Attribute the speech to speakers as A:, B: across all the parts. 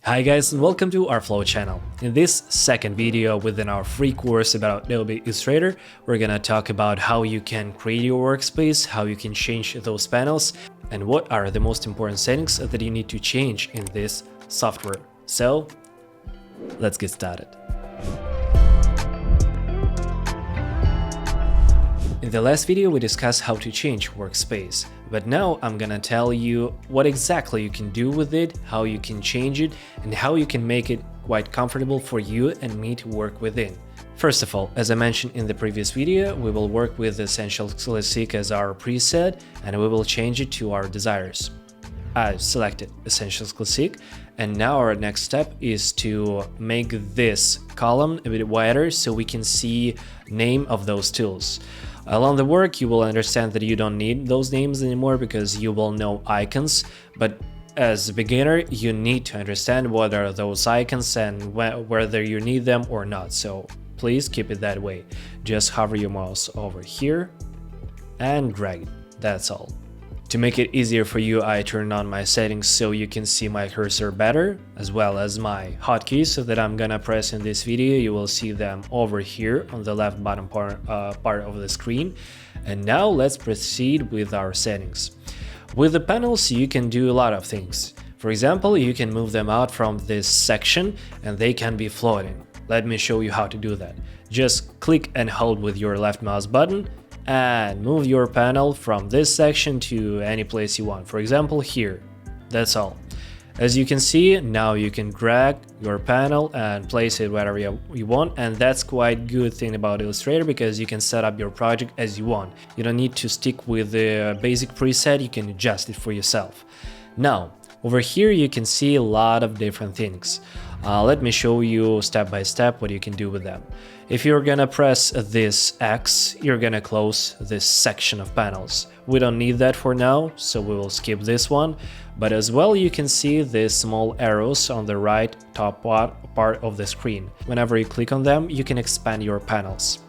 A: Hi guys, and welcome to our Flow channel. In this second video within our free course about Adobe Illustrator, we're gonna talk about how you can create your workspace, how you can change those panels, and what are the most important settings that you need to change in this software. So, let's get started. In the last video, we discussed how to change workspace, but now I'm gonna tell you what exactly you can do with it, how you can change it, and how you can make it quite comfortable for you and me to work within. First of all, as I mentioned in the previous video, we will work with Essentials Classic as our preset, and we will change it to our desires. I selected Essentials Classic, and now our next step is to make this column a bit wider so we can see name of those tools. Along the work, you will understand that you don't need those names anymore because you will know icons, but as a beginner, you need to understand what are those icons and whether you need them or not, so please keep it that way. Just hover your mouse over here and drag it, that's all. To make it easier for you, I turned on my settings so you can see my cursor better, as well as my hotkeys so that I'm gonna press in this video. You will see them over here on the left bottom part of the screen. And now let's proceed with our settings. With the panels, you can do a lot of things. For example, you can move them out from this section and they can be floating. Let me show you how to do that. Just click and hold with your left mouse button and move your panel from this section to any place you want, for example here. That's all. As you can see, now you can drag your panel and place it wherever you want, and that's quite good thing about Illustrator because you can set up your project as you want. You don't need to stick with the basic preset, you can adjust it for yourself. Now, over here you can see a lot of different things. Let me show you step by step what you can do with them. If you're gonna press this X, you're gonna close this section of panels. We don't need that for now, so we will skip this one. But as well, you can see the small arrows on the right top part of the screen. Whenever you click on them, you can expand your panels.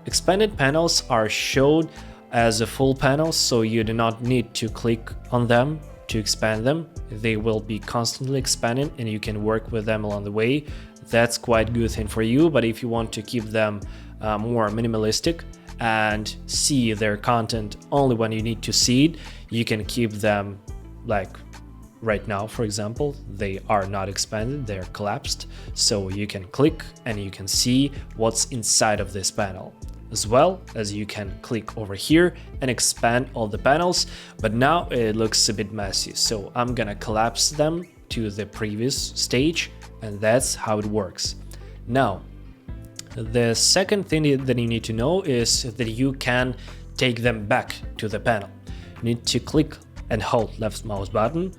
A: Expanded panels are shown as a full panel, so you do not need to click on them to expand them. They will be constantly expanding and you can work with them along the way. That's quite good thing for you, but if you want to keep them more minimalistic and see their content only when you need to see it, you can keep them like right now, for example. They are not expanded, they're collapsed, so you can click and you can see what's inside of this panel. As well as you can click over here and expand all the panels, but now it looks a bit messy, so I'm gonna collapse them to the previous stage, and that's how it works. Now, the second thing that you need to know is that you can take them back to the panel. You need to click and hold left mouse button,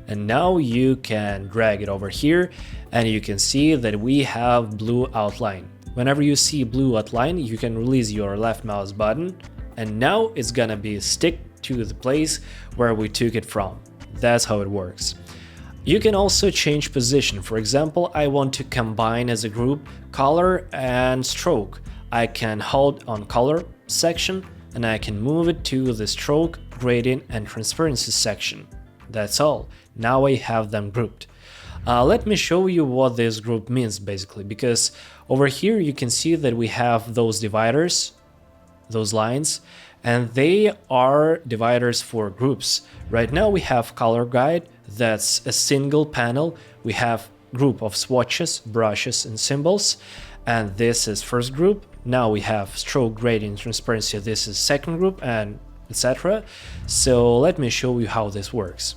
A: and now you can drag it over here, and you can see that we have blue outline. Whenever you see blue outline, you can release your left mouse button, and now it's gonna be stick to the place where we took it from. That's how it works. You can also change position. For example, I want to combine as a group color and stroke. I can hold on color section and I can move it to the stroke, gradient and transparency section. That's all. Now I have them grouped. Let me show you what this group means basically, because over here you can see that we have those dividers, those lines, and they are dividers for groups. Right now we have color guide, that's a single panel. We have group of swatches, brushes and symbols, and this is first group. Now we have stroke, gradient, transparency, this is second group, and etc. So let me show you how this works.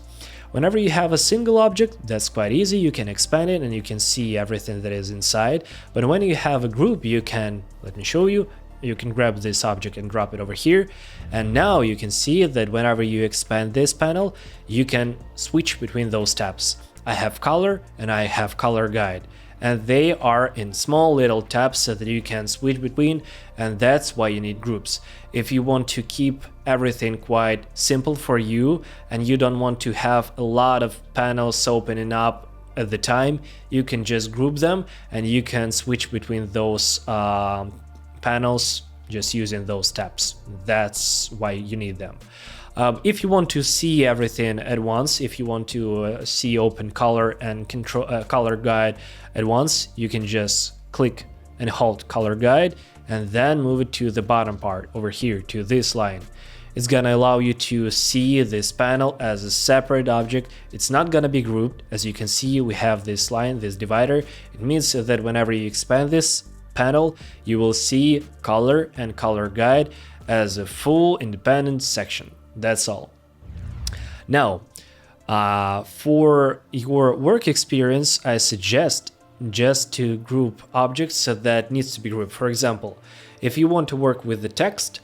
A: Whenever you have a single object, that's quite easy, you can expand it and you can see everything that is inside. But when you have a group, you can, let me show you, you can grab this object and drop it over here. And now you can see that whenever you expand this panel, you can switch between those tabs. I have color and I have color guide. And they are in small little tabs so that you can switch between, and that's why you need groups. If you want to keep everything quite simple for you and you don't want to have a lot of panels opening up at the time, you can just group them and you can switch between those panels just using those tabs. That's why you need them. If you want to see everything at once, if you want to see open color and control color guide at once, you can just click and hold color guide and then move it to the bottom part over here to this line. It's gonna allow you to see this panel as a separate object. It's not gonna be grouped. As you can see, we have this line, this divider. It means that whenever you expand this panel, you will see color and color guide as a full independent section. That's all. Now, for your work experience, I suggest just to group objects that needs to be grouped. For example, if you want to work with the text,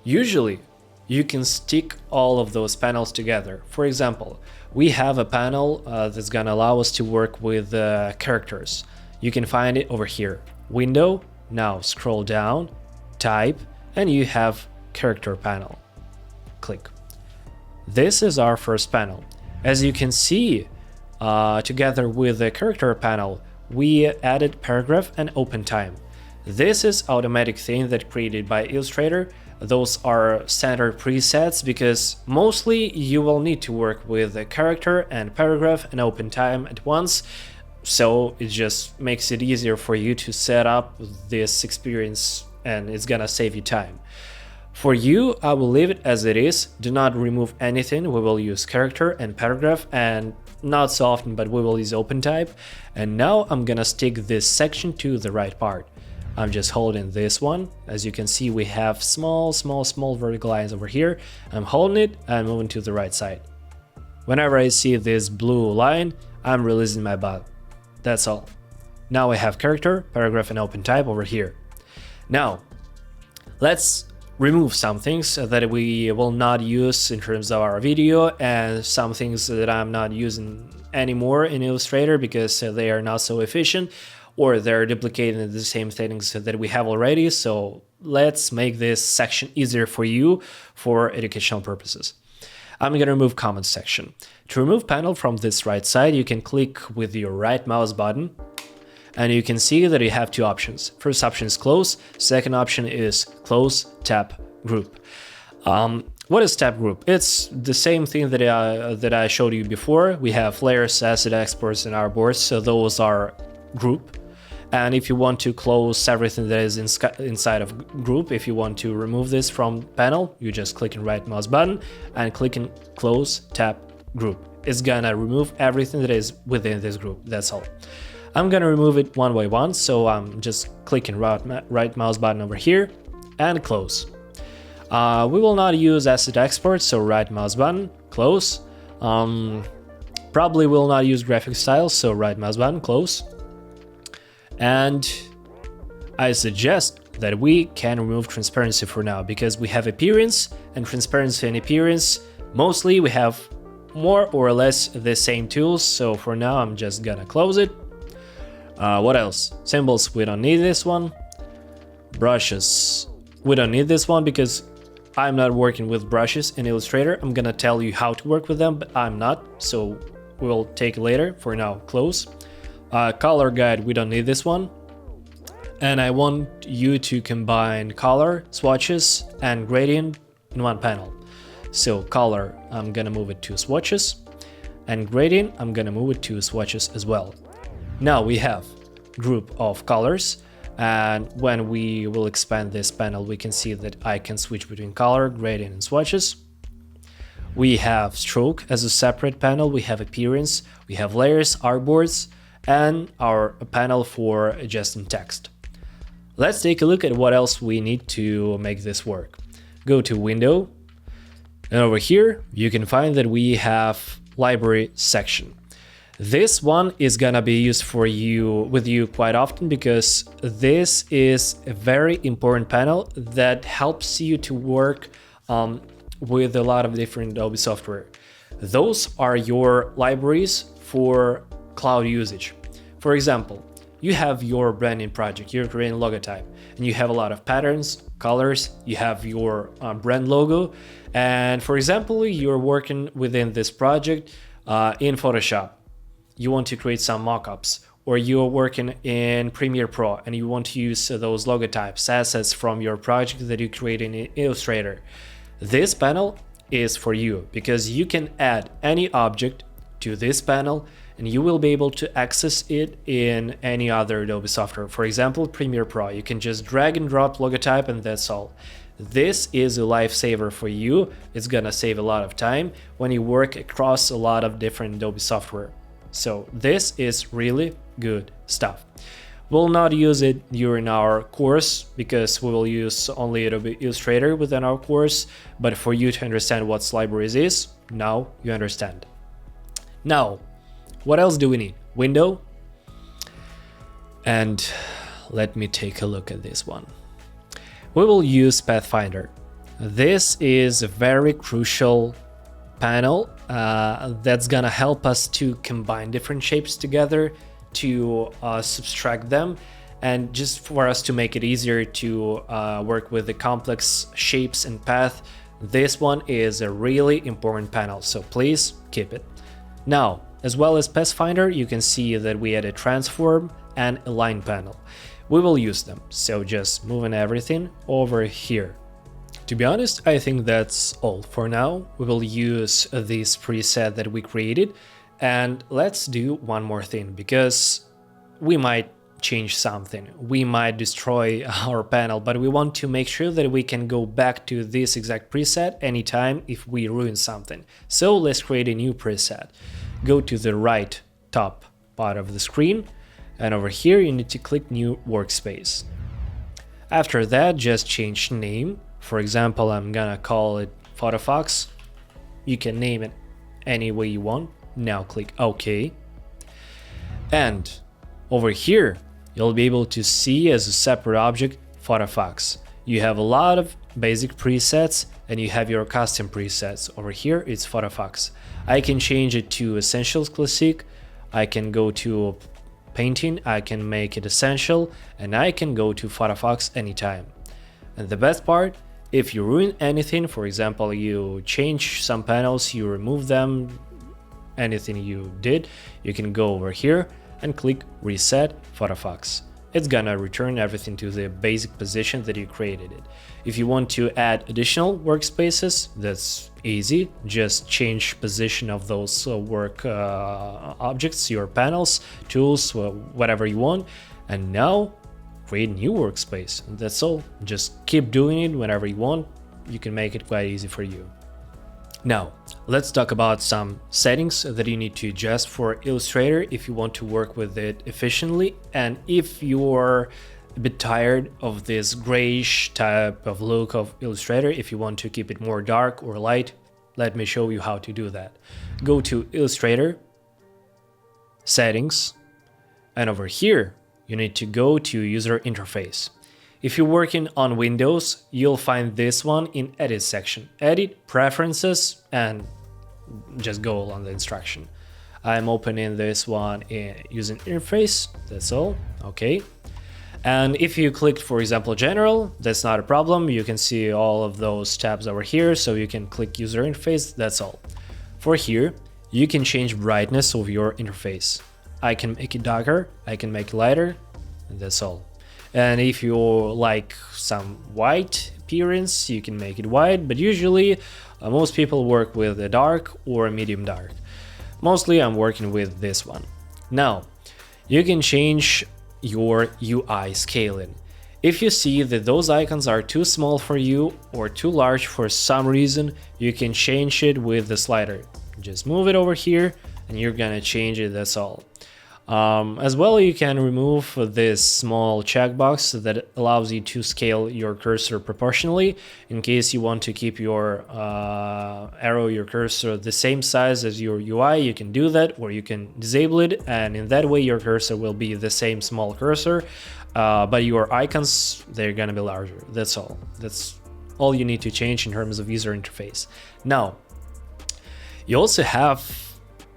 A: usually you can stick all of those panels together. For example, we have a panel that's gonna allow us to work with characters. You can find it over here. Window, now scroll down, type, and you have character panel. Click. This is our first panel. As you can see, together with the character panel, we added paragraph and open time. This is automatic thing that created by Illustrator. Those are standard presets because mostly you will need to work with the character and paragraph and open time at once. So it just makes it easier for you to set up this experience and it's gonna save you time. For you, I will leave it as it is. Do not remove anything. We will use character and paragraph and not so often, but we will use open type. And now I'm gonna stick this section to the right part. I'm just holding this one. As you can see, we have small vertical lines over here. I'm holding it and moving to the right side. Whenever I see this blue line, I'm releasing my button. That's all. Now I have character, paragraph, and open type over here. Now, let's remove some things that we will not use in terms of our video and some things that I'm not using anymore in Illustrator because they are not so efficient or they're duplicating the same things that we have already. So let's make this section easier for you for educational purposes. I'm going to remove comment section. To remove panel from this right side, you can click with your right mouse button and you can see that you have two options. First option is close, second option is close tab group. What is tab group? It's the same thing that I showed you before. We have layers, asset exports, and artboards, so those are group. And if you want to close everything that is inside of group, if you want to remove this from panel, you just click in right mouse button and click in close tab group. It's gonna remove everything that is within this group. That's all. I'm gonna remove it one by one, so I'm just clicking right mouse button over here and close. We will not use asset export, so right mouse button, close. Probably will not use graphic styles, so right mouse button, close. And I suggest that we can remove transparency for now because we have appearance and transparency and appearance. Mostly we have more or less the same tools, so for now I'm just gonna close it. What else? Symbols, we don't need this one. Brushes, we don't need this one because I'm not working with brushes in Illustrator. I'm gonna tell you how to work with them, but I'm not, so we'll take it later. For now, close. Color guide, we don't need this one. And I want you to combine color, swatches, and gradient in one panel. So color, I'm gonna move it to swatches, and gradient, I'm gonna move it to swatches as well. Now we have group of colors, and when we will expand this panel, we can see that I can switch between color, gradient, and swatches. We have stroke as a separate panel, we have appearance, we have layers, artboards, and our panel for adjusting text. Let's take a look at what else we need to make this work. Go to Window, and over here you can find that we have Library section. This one is gonna be used with you quite often because this is a very important panel that helps you to work with a lot of different Adobe software. Those are your libraries for cloud usage. For example, you have your branding project, you're creating logotype, and you have a lot of patterns, colors, you have your brand logo, and for example, you're working within this project in Photoshop. You want to create some mockups, or you're working in Premiere Pro and you want to use those logotypes, assets from your project that you create in Illustrator. This panel is for you, because you can add any object to this panel and you will be able to access it in any other Adobe software. For example, Premiere Pro, you can just drag and drop logotype and that's all. This is a lifesaver for you. It's gonna save a lot of time when you work across a lot of different Adobe software. So this is really good stuff. We'll not use it during our course because we will use only Adobe Illustrator within our course, but for you to understand what libraries is, now you understand. Now, what else do we need? Window. And let me take a look at this one. We will use Pathfinder. This is a very crucial panel that's gonna help us to combine different shapes together, to subtract them, and just for us to make it easier to work with the complex shapes and path. This one is a really important panel, so please keep it. Now, as well as Pathfinder, you can see that we had a transform and align panel. We will use them, so just moving everything over here. To be honest, I think that's all for now. We will use this preset that we created, and let's do one more thing, because we might change something, we might destroy our panel, but we want to make sure that we can go back to this exact preset anytime if we ruin something. So let's create a new preset. Go to the right top part of the screen, and over here you need to click New Workspace. After that, just change name. For example, I'm gonna call it PhotoFox. You can name it any way you want. Now click OK. And over here, you'll be able to see as a separate object PhotoFox. You have a lot of basic presets and you have your custom presets. Over here, it's PhotoFox. I can change it to Essentials Classic. I can go to Painting. I can make it Essential, and I can go to PhotoFox anytime. And the best part, if you ruin anything, for example, you change some panels, you remove them, anything you did, you can go over here and click Reset PhotoFox. It's gonna return everything to the basic position that you created it. If you want to add additional workspaces, that's easy. Just change position of those work objects, your panels, tools, whatever you want, and now create a new workspace. That's all. Just keep doing it whenever you want. You can make it quite easy for you. Now, let's talk about some settings that you need to adjust for Illustrator if you want to work with it efficiently, and if you're a bit tired of this grayish type of look of Illustrator, if you want to keep it more dark or light, let me show you how to do that. Go to Illustrator, Settings, and over here, you need to go to User Interface. If you're working on Windows, you'll find this one in Edit section. Edit, Preferences, and just go on the instruction. I'm opening this one in User Interface, that's all, okay. And if you click, for example, General, that's not a problem. You can see all of those tabs over here, so you can click User Interface, that's all. For here, you can change brightness of your interface. I can make it darker, I can make it lighter, and that's all. And if you like some white appearance, you can make it white, but usually most people work with a dark or a medium dark. Mostly I'm working with this one. Now, you can change your UI scaling. If you see that those icons are too small for you or too large for some reason, you can change it with the slider. Just move it over here and you're gonna change it, that's all. As well, you can remove this small checkbox that allows you to scale your cursor proportionally in case you want to keep your arrow, your cursor the same size as your UI. You can do that, or you can disable it, and in that way your cursor will be the same small cursor, but your icons, they're gonna be larger. That's all. That's all you need to change in terms of user interface. Now, you also have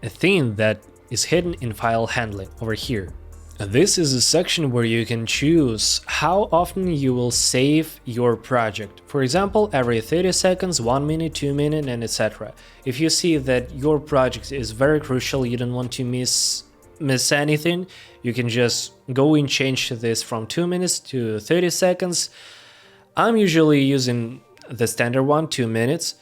A: a thing that is hidden in file handling over here. This is a section where you can choose how often you will save your project. For example, every 30 seconds, 1 minute, 2 minutes, and etc. If you see that your project is very crucial, you don't want to miss anything, you can just go and change this from 2 minutes to 30 seconds. I'm usually using the standard one, 2 minutes.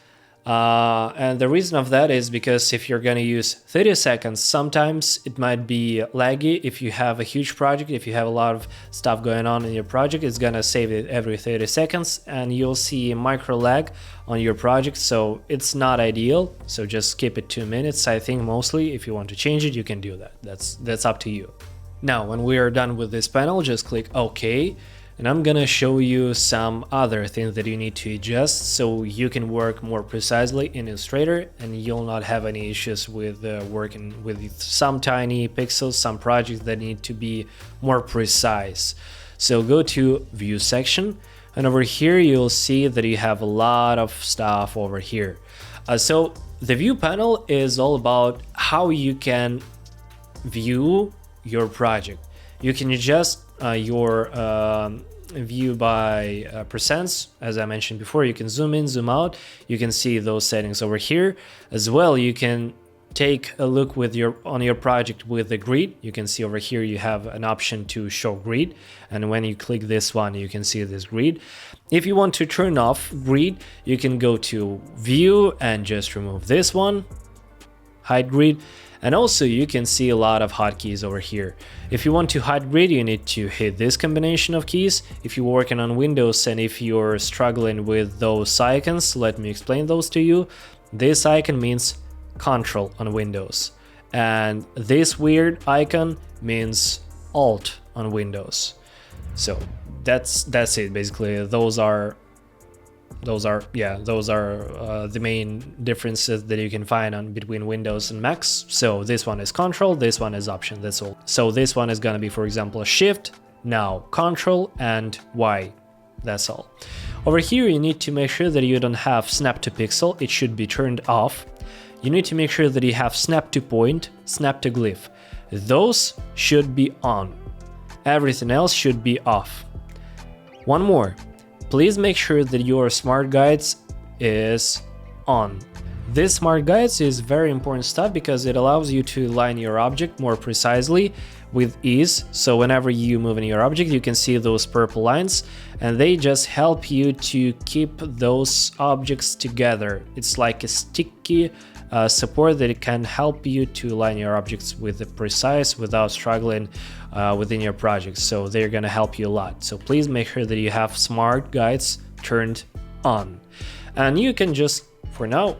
A: And the reason of that is because if you're going to use 30 seconds, sometimes it might be laggy. If you have a huge project, if you have a lot of stuff going on in your project, it's going to save it every 30 seconds and you'll see a micro lag on your project. So it's not ideal. So just keep it 2 minutes. I think mostly if you want to change it, you can do that. That's up to you. Now, when we are done with this panel, just click OK. And I'm gonna show you some other things that you need to adjust so you can work more precisely in Illustrator and you'll not have any issues with working with some tiny pixels, some projects that need to be more precise. So go to View section, and over here you'll see that you have a lot of stuff over here. So the View panel is all about how you can view your project. You can adjust your view by percents. As I mentioned before, you can zoom in, zoom out. You can see those settings over here. As well, you can take a look with on your project with the grid. You can see over here you have an option to show grid, and when you click this one, you can see this grid. If you want to turn off grid, you can go to View and just remove this one, hide grid. And also you can see a lot of hotkeys over here. If you want to hide grid, you need to hit this combination of keys. If you're working on Windows and if you're struggling with those icons, let me explain those to you. This icon means Control on Windows, and this weird icon means Alt on Windows. So that's it basically. Those are the main differences that you can find on between Windows and Macs. So this one is Control, this one is Option, that's all. So this one is gonna be, for example, Shift, now Control and Y, that's all. Over here you need to make sure that you don't have Snap to Pixel, it should be turned off. You need to make sure that you have Snap to Point, Snap to Glyph. Those should be on. Everything else should be off. One more. Please make sure that your Smart Guides is on. This Smart Guides is very important stuff because it allows you to align your object more precisely with ease. So whenever you move in your object, you can see those purple lines and they just help you to keep those objects together. It's like a sticky support that it can help you to align your objects with the precise without struggling within your project. So they're going to help you a lot. So please make sure that you have Smart Guides turned on. And you can just, for now,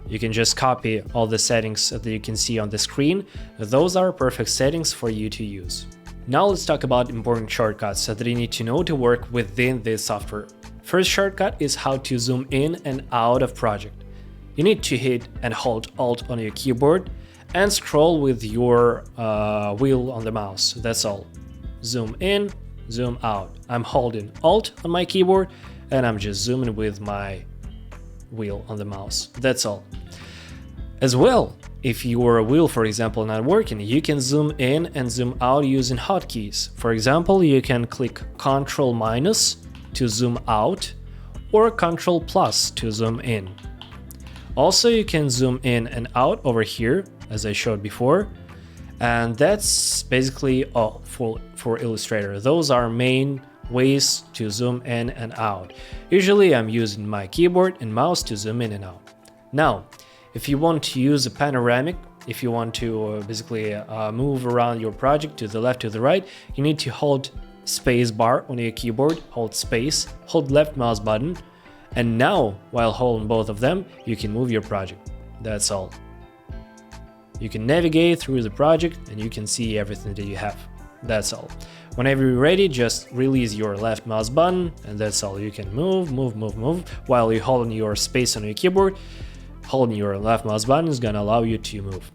A: you can just copy all the settings that you can see on the screen. Those are perfect settings for you to use. Now let's talk about important shortcuts that you need to know to work within this software. First shortcut is how to zoom in and out of project. You need to hit and hold Alt on your keyboard and scroll with your wheel on the mouse. That's all. Zoom in, zoom out. I'm holding Alt on my keyboard and I'm just zooming with my wheel on the mouse. That's all. As well, if your wheel, for example, not working, you can zoom in and zoom out using hotkeys. For example, you can click Ctrl- to zoom out or Ctrl+ to zoom in. Also, you can zoom in and out over here, as I showed before, and that's basically all for Illustrator. Those are main ways to zoom in and out. Usually I'm using my keyboard and mouse to zoom in and out. Now, if you want to use a panoramic, if you want to basically move around your project to the left, to the right, you need to hold space bar on your keyboard, hold space, hold left mouse button, and now, while holding both of them, you can move your project. That's all. You can navigate through the project and you can see everything that you have. That's all. Whenever you're ready, just release your left mouse button and that's all. You can move while you're holding your space on your keyboard. Holding your left mouse button is gonna allow you to move.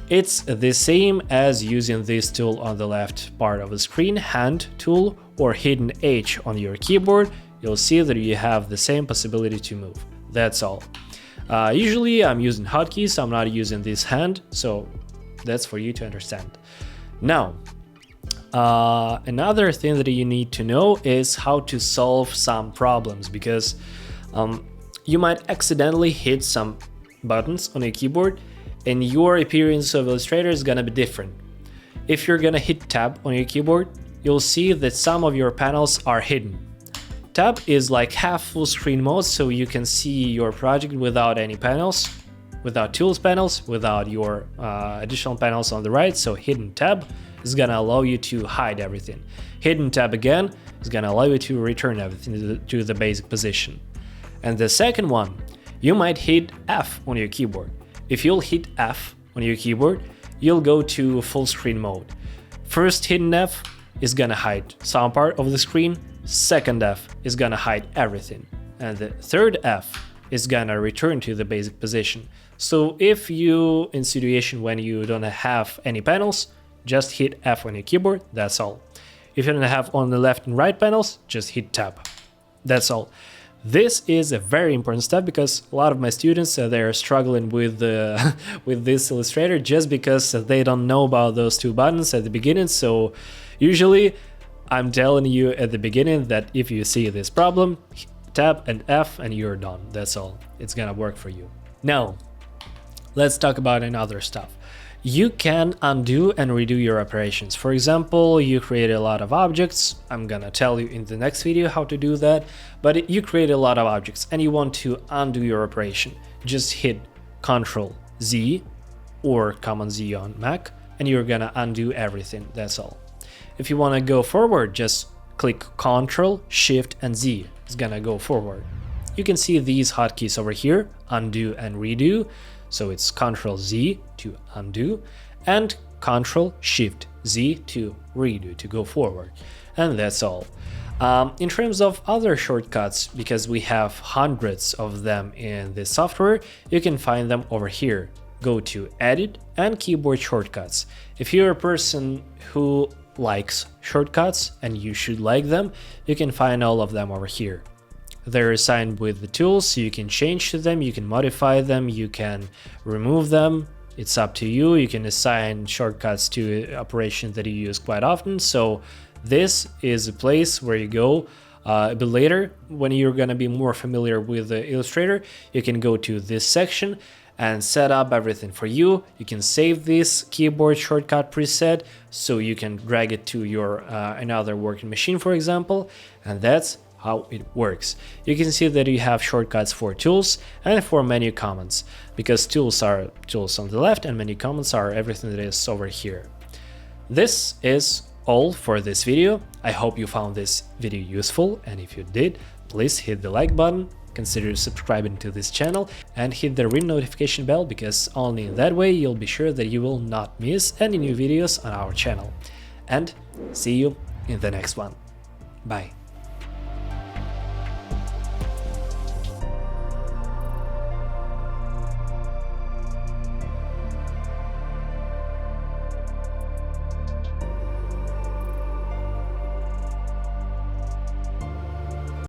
A: It's the same as using this tool on the left part of the screen, Hand tool or hidden H on your keyboard. You'll see that you have the same possibility to move. That's all. Usually I'm using hotkeys, I'm not using this hand, so that's for you to understand. Now, another thing that you need to know is how to solve some problems, because you might accidentally hit some buttons on your keyboard and your appearance of Illustrator is gonna be different. If you're gonna hit Tab on your keyboard, you'll see that some of your panels are hidden. Tab is like half full screen mode, so you can see your project without any panels, without tools panels, without your additional panels on the right. So hidden tab is gonna allow you to hide everything. Hidden tab again is gonna allow you to return everything to the basic position. And the second one, you might hit F on your keyboard. If you'll hit F on your keyboard, you'll go to full screen mode. First hidden F is gonna hide some part of the screen. Second F is gonna hide everything. And the third F is gonna return to the basic position. So if you, in situation when you don't have any panels, just hit F on your keyboard, that's all. If you don't have on the left and right panels, just hit Tab. That's all. This is a very important step because a lot of my students, they're struggling with with this Illustrator just because they don't know about those two buttons at the beginning. So usually I'm telling you at the beginning that if you see this problem, Tab and F and you're done. That's all. It's gonna work for you. Now, let's talk about another stuff. You can undo and redo your operations. For example, you create a lot of objects. I'm gonna tell you in the next video how to do that, but you create a lot of objects and you want to undo your operation. Just hit Ctrl Z or Command Z on Mac and you're gonna undo everything. That's all. If you wanna go forward, just click Ctrl, Shift and Z. It's gonna go forward. You can see these hotkeys over here, undo and redo. So it's Ctrl Z to undo and Ctrl Shift Z to redo, to go forward. And that's all. In terms of other shortcuts, because we have hundreds of them in this software, you can find them over here. Go to Edit and Keyboard Shortcuts. If you're a person who likes shortcuts, and you should like them, you can find all of them over here. They're assigned with the tools, so you can change to them, you can modify them, you can remove them. It's up to you. You can assign shortcuts to operations that you use quite often. So this is a place where you go a bit later when you're going to be more familiar with Illustrator. You can go to this section and set up everything for you. You can save this keyboard shortcut preset so you can drag it to your another working machine, for example, and that's how it works. You can see that you have shortcuts for tools and for menu commands, because tools are tools on the left and menu commands are everything that is over here. This is all for this video. I hope you found this video useful, and if you did, please hit the like button, consider subscribing to this channel and hit the ring notification bell, because only in that way you'll be sure that you will not miss any new videos on our channel. And see you in the next one. Bye.